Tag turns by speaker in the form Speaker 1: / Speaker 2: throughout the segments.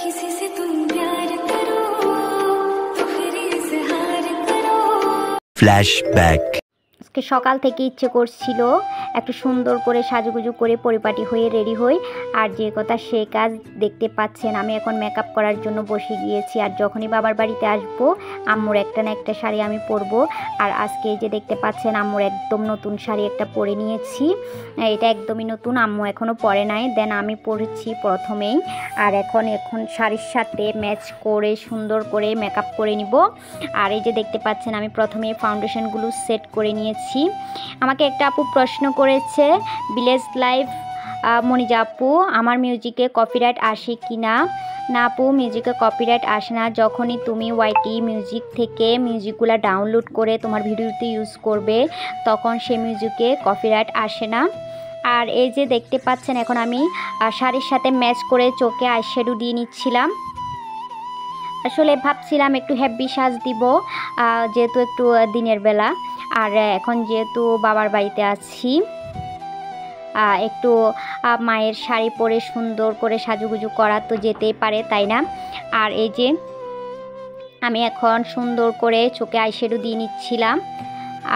Speaker 1: किसी से तुम प्यार करो तो फिर इजहार करो।
Speaker 2: फ्लैशबैक।
Speaker 3: আজকে সকাল থেকে ইচ্ছে করছিল একটু সুন্দর করে সাজুগুজু করে পরিপাটি হয়ে রেডি হই, আর যে কথা সে কাজ। দেখতে পাচ্ছেন আমি এখন মেকআপ করার জন্য বসে গিয়েছি, আর যখনই বাবার বাড়িতে আসবো আম্মুর একটা না একটা শাড়ি আমি পরবো। আর আজকে এই যে দেখতে পাচ্ছেন আম্মুর একদম নতুন শাড়ি একটা পরে নিয়েছি, এটা একদমই নতুন, আম্মু এখনও পরে নাই, দেন আমি পরেছি প্রথমেই। আর এখন শাড়ির সাথে ম্যাচ করে সুন্দর করে মেকআপ করে নিব। আর এই যে দেখতে পাচ্ছেন আমি প্রথমে ফাউন্ডেশনগুলো সেট করে নিয়েছি। আমাকে একটা আপু প্রশ্ন করেছে, ভিলেজ লাইফ মনিজা আপু আমার মিউজিকে কপিরাইট আসে কি না। না আপু, মিউজিকে কপিরাইট আসে না। যখনই তুমি ওয়াইটি মিউজিক থেকে মিউজিকগুলো ডাউনলোড করে তোমার ভিডিওতে ইউজ করবে তখন সে মিউজিকে কপিরাইট আসে না। আর এই যে দেখতে পাচ্ছেন এখন আমি শাড়ির সাথে ম্যাচ করে চোখে আইশ্যাডো দিয়ে নিচ্ছিলাম। আসলে ভাবছিলাম একটু হেভি সাজ দিব যেহেতু একটু দিনের বেলা, আর এখন যেহেতু বাবার বাড়িতে আছি একটু মায়ের শাড়ি পরে সুন্দর করে সাজুগুজু করা তো যেতেই পারে, তাই না। আর এই যে আমি এখন সুন্দর করে চোখে আইশ্যাডো দিয়ে নিচ্ছিলাম,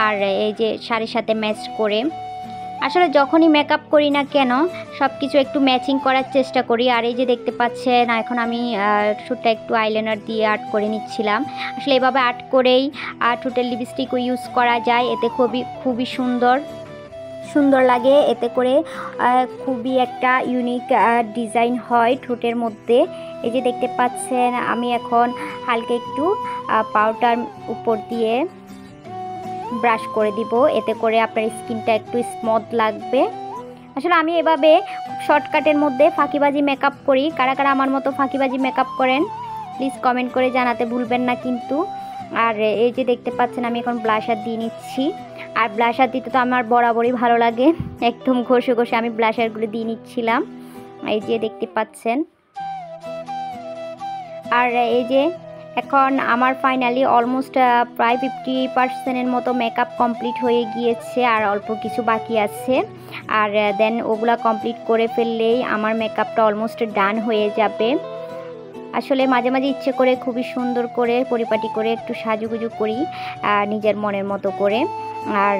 Speaker 3: আর এই যে শাড়ির সাথে ম্যাচ করে। আসলে যখনই মেকআপ করি না কেন সব কিছু একটু ম্যাচিং করার চেষ্টা করি। আর এই যে দেখতে পাচ্ছেন এখন আমি ঠোঁটটা একটু আইলাইনার দিয়ে আর্ট করে নিচ্ছিলাম। আসলে এভাবে আর্ট করেই ঠোঁটের লিপস্টিকও ইউজ করা যায়, এতে খুবই সুন্দর লাগে, এতে করে খুবই একটা ইউনিক ডিজাইন হয় ঠোঁটের মধ্যে। এই যে দেখতে পাচ্ছেন আমি এখন হালকা একটু পাউডার উপর দিয়ে ব্রাশ করে দিব, এতে করে আপনার স্কিনটা একটু স্মুথ লাগবে। আসলে আমি এভাবে শর্টকাটের মধ্যে ফাঁকিবাজি মেকআপ করি। কারা কারা আমার মতো ফাঁকিবাজি মেকআপ করেন প্লিজ কমেন্ট করে জানাতে ভুলবেন না কিন্তু। আর এই যে দেখতে পাচ্ছেন আমি এখন ব্লাশার দিয়ে নিচ্ছি, আর ব্লাশার দিতে তো আমার বরাবরই ভালো লাগে, একদম ঘষে ঘষে আমি ব্লাশারগুলো দিয়ে নিচ্ছিলাম। এই যে দেখতে পাচ্ছেন। আর এই যে এখন আমার ফাইনালি অলমোস্ট প্রায় 50% মতো মেকআপ কমপ্লিট হয়ে গিয়েছে, আর অল্প কিছু বাকি আছে। আর দেন ওগুলা কমপ্লিট করে ফেললেই আমার মেকআপটা অলমোস্ট ডান হয়ে যাবে। আসলে মাঝে মাঝে ইচ্ছে করে খুবই সুন্দর করে পরিপাটি করে একটু সাজুগুজু করি নিজের মনের মতো করে। আর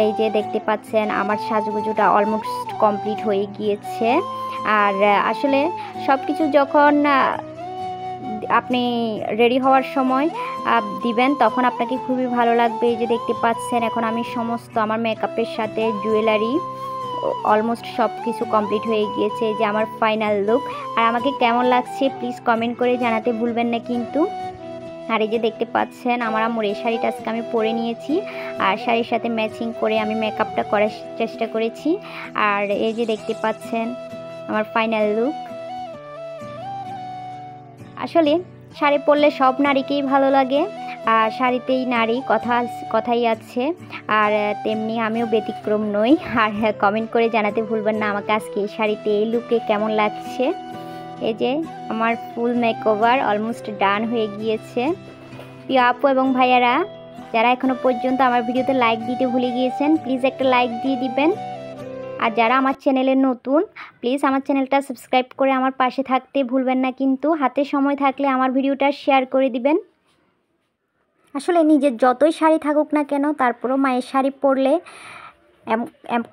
Speaker 3: এই যে দেখতে পাচ্ছেন আমার সাজুগুজুটা অলমোস্ট কমপ্লিট হয়ে গিয়েছে। আর আসলে সব কিছু যখন আপনি রেডি হওয়ার সময় দিবেন তখন আপনাকে খুবই ভালো লাগবে। এই যে দেখতে পাচ্ছেন এখন আমি সমস্ত আমার মেকআপের সাথে জুয়েলারি অলমোস্ট সব কিছু কমপ্লিট হয়ে গিয়েছে। এই যে আমার ফাইনাল লুক। আর আমাকে কেমন লাগছে প্লিজ কমেন্ট করে জানাতে ভুলবেন না কিন্তু। আর এই যে দেখতে পাচ্ছেন আমার আম্মুর এই শাড়িটা আজকে আমি পরে নিয়েছি, আর শাড়ির সাথে ম্যাচিং করে আমি মেকআপটা করার চেষ্টা করেছি। আর এই যে দেখতে পাচ্ছেন আমার ফাইনাল লুক। আসলে শাড়ি পরলে সব নারীকেই ভালো লাগে, আর শাড়িতেই নারী কথাই আছে, আর তেমনি আমিও ব্যতিক্রম নই। আর কমেন্ট করে জানাতে ভুলবেন না আমাকে আজকে এই শাড়িতে এই লুকে কেমন লাগছে। এই যে আমার ফুল মেকওভার অলমোস্ট ডান হয়ে গিয়েছে। প্রিয় আপু এবং ভাইয়ারা যারা এখনও পর্যন্ত আমার ভিডিওতে লাইক দিতে ভুলে গিয়েছেন প্লিজ একটা লাইক দিয়ে দিবেন। আর যারা আমার চ্যানেলে নতুন প্লিজ আমার চ্যানেলটা সাবস্ক্রাইব করে আমার পাশে থাকতে ভুলবেন না কিন্তু। হাতে সময় থাকলে আমার ভিডিওটা শেয়ার করে দিবেন। আসলে নিজের যতই শাড়ি থাকুক না কেন তারপরও মায়ের শাড়ি পরলে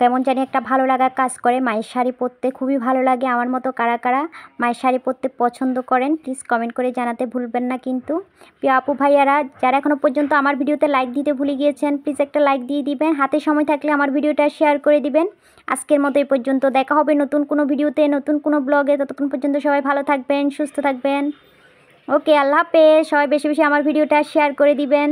Speaker 3: কেমন জানি একটা ভালো লাগা কাজ করে। মায়ের শাড়ি পরতে খুবই ভালো লাগে। আমার মতো কারা কারা মায়ের শাড়ি পরতে পছন্দ করেন প্লিজ কমেন্ট করে জানাতে ভুলবেন না কিন্তু। প্রিয় আপু ভাইয়ারা যারা এখনও পর্যন্ত আমার ভিডিওতে লাইক দিতে ভুলে গিয়েছেন প্লিজ একটা লাইক দিয়ে দিবেন। হাতে সময় থাকলে আমার ভিডিওটা শেয়ার করে দিবেন। আজকের মতো এই পর্যন্ত, দেখা হবে নতুন কোনো ভিডিওতে নতুন কোনো ব্লগে। ততক্ষণ পর্যন্ত সবাই ভালো থাকবেন, সুস্থ থাকবেন। ওকে, আল্লাহ হাফেজ। সবাই বেশি বেশি আমার ভিডিওটা শেয়ার করে দিবেন।